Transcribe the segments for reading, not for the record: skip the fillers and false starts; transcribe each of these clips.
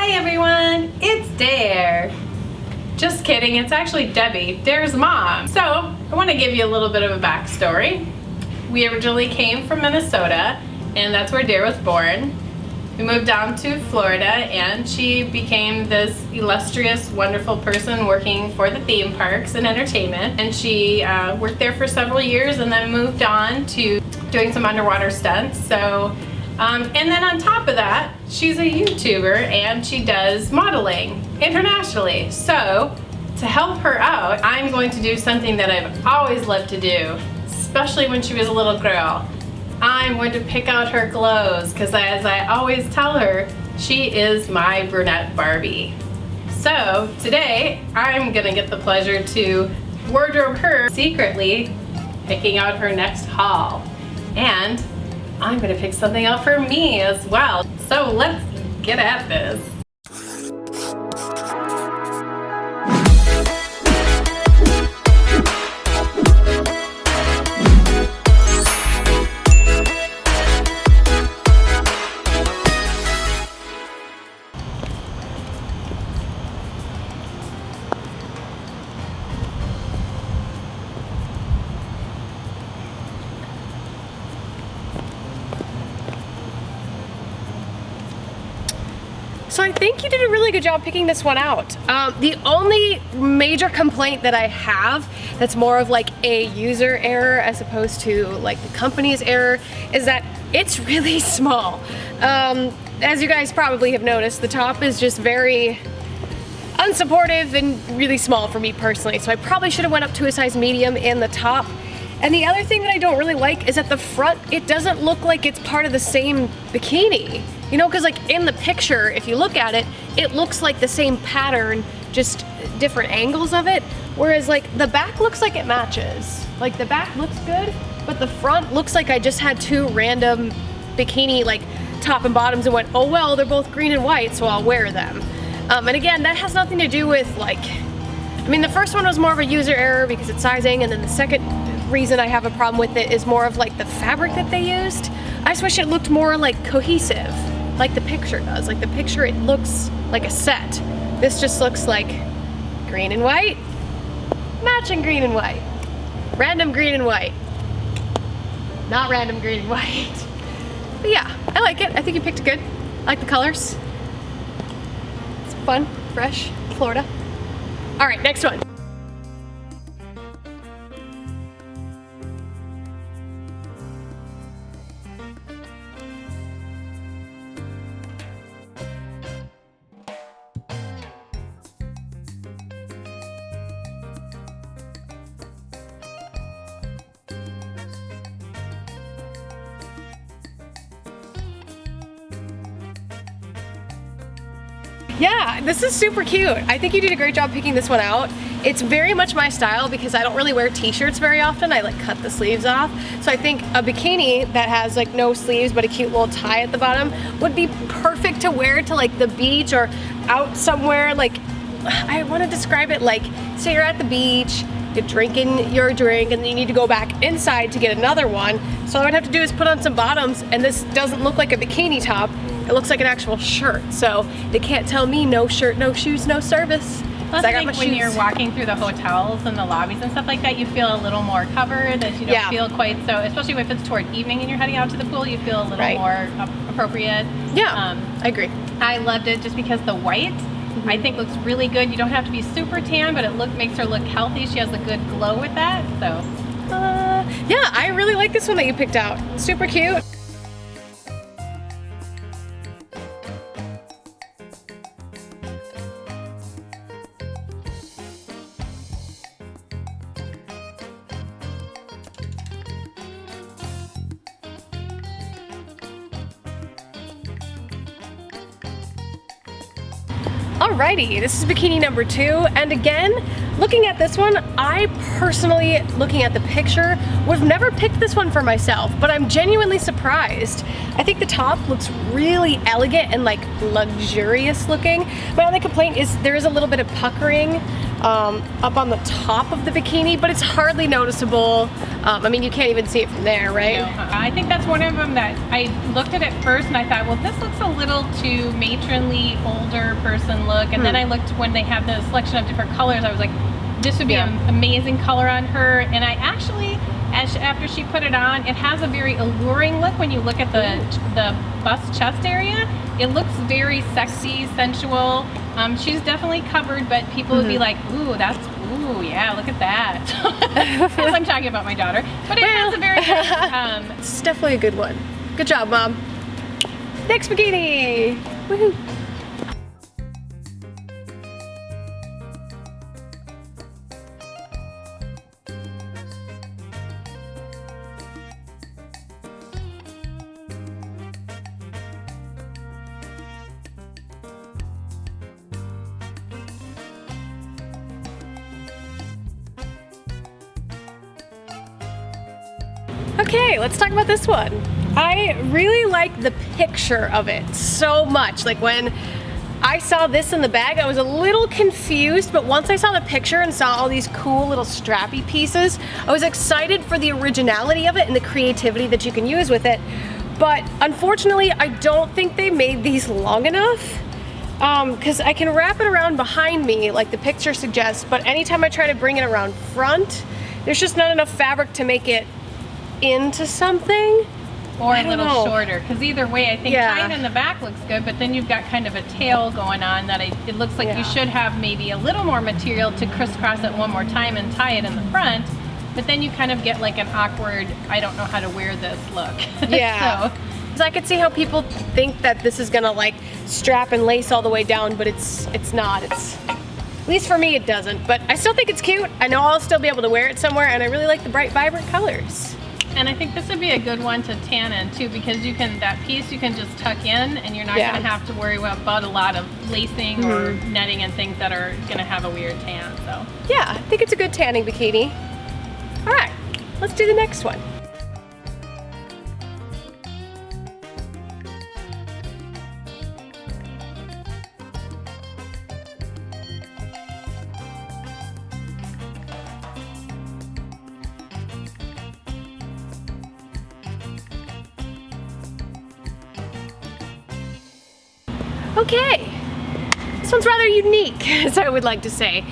Hi everyone, it's Dare. Just kidding, it's actually Debbie, Dare's mom. So, I want to give you a little bit of a backstory. We originally came from Minnesota, and that's where Dare was born. We moved down to Florida, and she became this illustrious, wonderful person working for the theme parks and entertainment. And she worked there for several years and then moved on to doing some underwater stunts. So, and then on top of that, she's a YouTuber and she does modeling internationally. So, to help her out, I'm going to do something that I've always loved to do, especially when she was a little girl. I'm going to pick out her clothes because, as I always tell her, she is my brunette Barbie. So today I'm gonna get the pleasure to wardrobe her secretly, picking out her next haul. And I'm gonna pick something out for me as well. So let's get at this. So I think you did a really good job picking this one out. The only major complaint that I have that's more of like a user error as opposed to like the company's error is that it's really small. As you guys probably have noticed, the top is just very unsupportive and really small for me personally. So I probably should have went up to a size medium in the top. And the other thing that I don't really like is at the front, it doesn't look like it's part of the same bikini. You know, because like in the picture, if you look at it, it looks like the same pattern, just different angles of it. Whereas like the back looks like it matches. Like the back looks good, but the front looks like I just had two random bikini like top and bottoms and went, oh well, they're both green and white, so I'll wear them. And again, that has nothing to do with like, I mean, the first one was more of a user error because it's sizing, and then the second reason I have a problem with it is more of like the fabric that they used. I just wish it looked more like cohesive, like the picture does. Like the picture, it looks like a set. This just looks like green and white, matching green and white, random green and white, not random green and white. But yeah, I like it. I think you picked it good. I like the colors. It's fun, fresh, Florida. All right, next one. Yeah, this is super cute. I think you did a great job picking this one out. It's very much my style because I don't really wear t-shirts very often. I like cut the sleeves off. So I think a bikini that has like no sleeves but a cute little tie at the bottom would be perfect to wear to like the beach or out somewhere. Like, I want to describe it like, say you're at the beach, you're drinking your drink, and then you need to go back inside to get another one. So all I'd have to do is put on some bottoms, and this doesn't look like a bikini top. It looks like an actual shirt, so they can't tell me no shirt, no shoes, no service. Plus, I think when you're walking through the hotels and the lobbies and stuff like that, you feel a little more covered, as you don't feel quite so, especially if it's toward evening and you're heading out to the pool, you feel a little more appropriate. Yeah, I agree. I loved it just because the white, I think, looks really good. You don't have to be super tan, but it makes her look healthy. She has a good glow with that, so. Yeah, I really like this one that you picked out. Super cute. Alrighty, this is bikini number 2, and again, looking at this one, I personally, looking at the picture, would have never picked this one for myself, but I'm genuinely surprised. I think the top looks really elegant and like luxurious looking. My only complaint is there is a little bit of puckering up on the top of the bikini, but it's hardly noticeable. I mean, you can't even see it from there, right? No, I think that's one of them that I looked at it first and I thought, well, this looks a little too matronly, older person look. And then I looked when they have the selection of different colors, I was like, this would be an amazing color on her. And I actually, after she put it on, it has a very alluring look when you look at the bust chest area. It looks very sexy, sensual. She's definitely covered, but people would be like, ooh, yeah, look at that. As I'm talking about my daughter. But it has a very good, it's definitely a good one. Good job, Mom. Next bikini. Woohoo. Okay, let's talk about this one. I really like the picture of it so much. Like when I saw this in the bag, I was a little confused, but once I saw the picture and saw all these cool little strappy pieces, I was excited for the originality of it and the creativity that you can use with it. But unfortunately, I don't think they made these long enough. Because I can wrap it around behind me like the picture suggests, but anytime I try to bring it around front, there's just not enough fabric to make it into something. Or a little shorter, because either way I think tying in the back looks good, but then you've got kind of a tail going on that it looks like you should have maybe a little more material to crisscross it one more time and tie it in the front, but then you kind of get like an awkward, I don't know how to wear this look. Yeah. So I could see how people think that this is gonna like strap and lace all the way down, but it's not. It's, at least for me it doesn't, but I still think it's cute. I know I'll still be able to wear it somewhere, and I really like the bright, vibrant colors. And I think this would be a good one to tan in too, because you can, that piece you can just tuck in and you're not going to have to worry about a lot of lacing or netting and things that are going to have a weird tan. So yeah, I think it's a good tanning bikini. All right, let's do the next one. Okay, this one's rather unique, as I would like to say.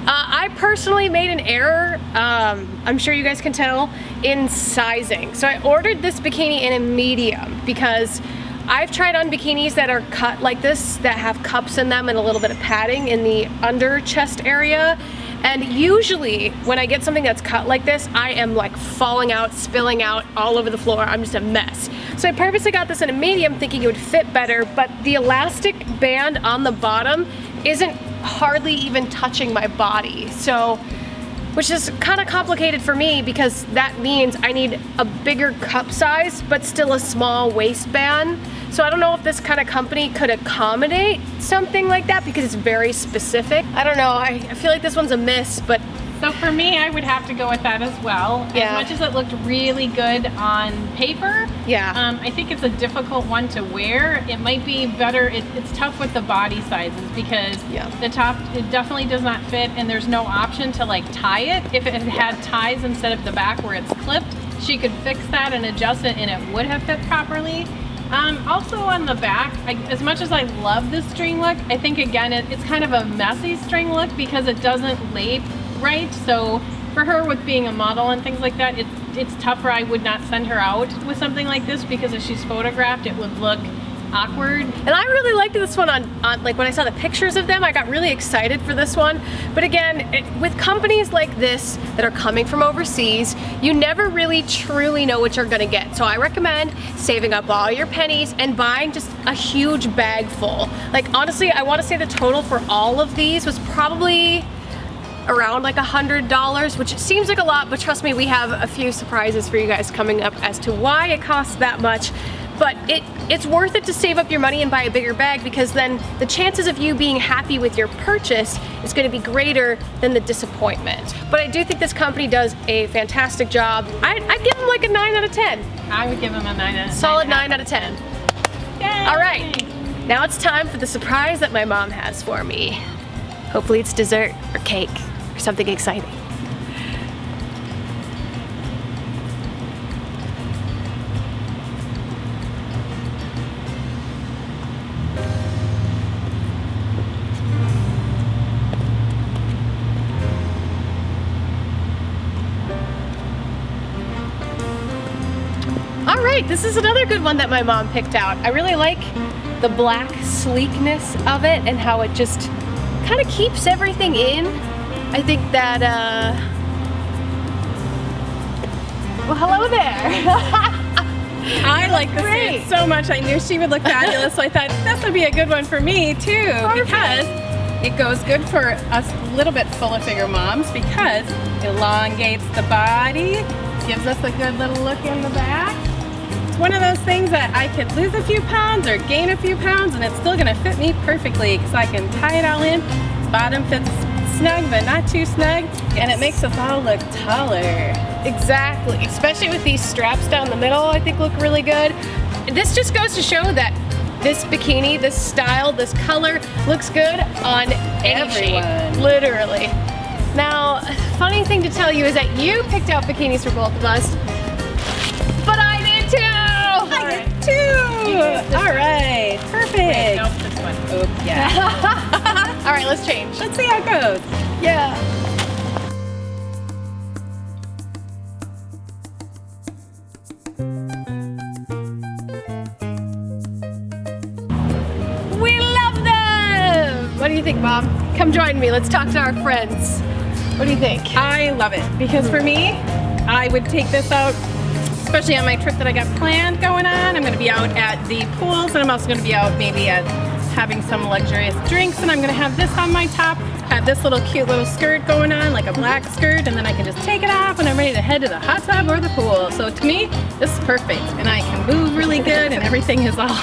I personally made an error, I'm sure you guys can tell, in sizing. So I ordered this bikini in a medium because I've tried on bikinis that are cut like this, that have cups in them and a little bit of padding in the under chest area. And usually when I get something that's cut like this, I am like falling out, spilling out all over the floor. I'm just a mess. So I purposely got this in a medium thinking it would fit better, but the elastic band on the bottom isn't hardly even touching my body. So, which is kind of complicated for me because that means I need a bigger cup size, but still a small waistband. So I don't know if this kind of company could accommodate something like that because it's very specific. I don't know, I feel like this one's a miss, but. So for me, I would have to go with that as well. Yeah. As much as it looked really good on paper, I think it's a difficult one to wear. It might be better, it's tough with the body sizes because the top, it definitely does not fit and there's no option to like tie it. If it had ties instead of the back where it's clipped, she could fix that and adjust it and it would have fit properly. Also on the back, as much as I love this string look, I think again it's kind of a messy string look because it doesn't lay right. So for her with being a model and things like that, it's tougher. I would not send her out with something like this because if she's photographed, it would look awkward. And I really liked this one on like when I saw the pictures of them, I got really excited for this one. But again, with companies like this that are coming from overseas, you never really truly know what you're gonna get. So I recommend saving up all your pennies and buying just a huge bag full. Like honestly, I wanna say the total for all of these was probably around like $100, which seems like a lot, but trust me, we have a few surprises for you guys coming up as to why it costs that much. But it's worth it to save up your money and buy a bigger bag because then the chances of you being happy with your purchase is going to be greater than the disappointment. But I do think this company does a fantastic job. I'd give them like a 9 out of 10. I would give them a 9 out of 10. Solid 9 out of 10. Yay! All right, now it's time for the surprise that my mom has for me. Hopefully it's dessert or cake or something exciting. All right, this is another good one that my mom picked out. I really like the black sleekness of it and how it just kind of keeps everything in. I think that, well, hello there. I like the suit so much. I knew she would look fabulous, so I thought this would be a good one for me too. Perfect. Because it goes good for us little bit fuller figure moms because it elongates the body, gives us a good little look in the back. It's one of those things that I could lose a few pounds or gain a few pounds and it's still gonna fit me perfectly because I can tie it all in. Bottom fits snug but not too snug, and it makes us all look taller. Exactly, especially with these straps down the middle, I think look really good. This just goes to show that this bikini, this style, this color looks good on any shape, literally. Now, funny thing to tell you is that you picked out bikinis for both of us, but I did too! I did too! All right, perfect. Wait, nope, this one. Oops, yeah. All right, let's change. Let's see how it goes. Yeah. We love them! What do you think, Mom? Come join me. Let's talk to our friends. What do you think? I love it because for me, I would take this out, especially on my trip that I got planned going on. I'm going to be out at the pools and I'm also going to be out maybe at having some luxurious drinks, and I'm going to have this on my top, have this little cute little skirt going on, like a black skirt, and then I can just take it off when I'm ready to head to the hot tub or the pool. So to me, this is perfect, and I can move really good, and everything is all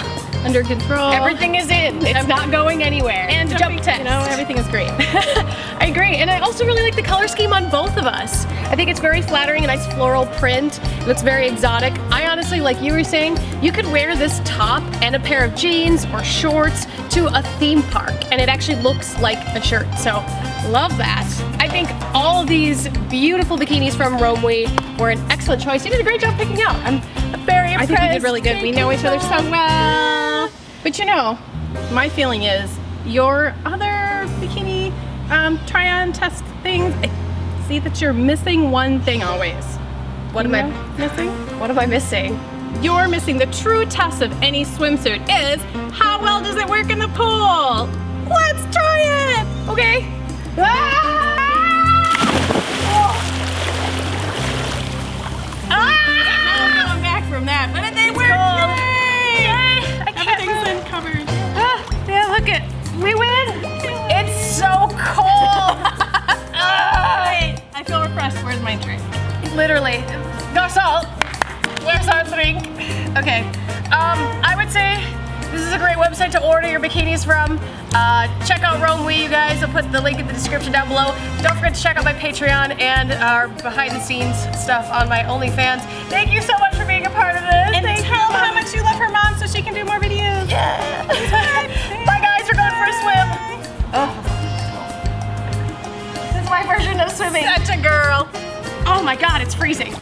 under control. Everything is in. It's not going anywhere. And jump test. You know, everything is great. I agree, and I also really like the color scheme on both of us. I think it's very flattering, a nice floral print. It looks very exotic. I honestly, like you were saying, you could wear this top and a pair of jeans or shorts to a theme park, and it actually looks like a shirt, so love that. I think all of these beautiful bikinis from Romwe were an excellent choice. You did a great job picking out. I'm very impressed. I think we did really good. We know each other so well. But you know, my feeling is your other bikini try-on test things, I see that you're missing one thing always. What am I missing? What am I missing? You're missing the true test of any swimsuit is how well does it work in the pool? Let's try it! Okay. I'm going back from that, but they work! Yay! I can't Everything's move. been covered. Yeah, look it. We win. It's so cold. I feel refreshed. Where's my drink? Literally. No salt. Where's our drink? Okay. I would say this is a great website to order your bikinis from. Check out Romwe, you guys. I'll put the link in the description down below. Don't forget to check out my Patreon and our behind the scenes stuff on my OnlyFans. Thank you so much for being a part of this. And tell them how much you love her mom so she can do more videos. Yeah. Bye guys, we're going for a swim. Oh. This is my version of swimming. Such a girl. Oh my God, it's freezing.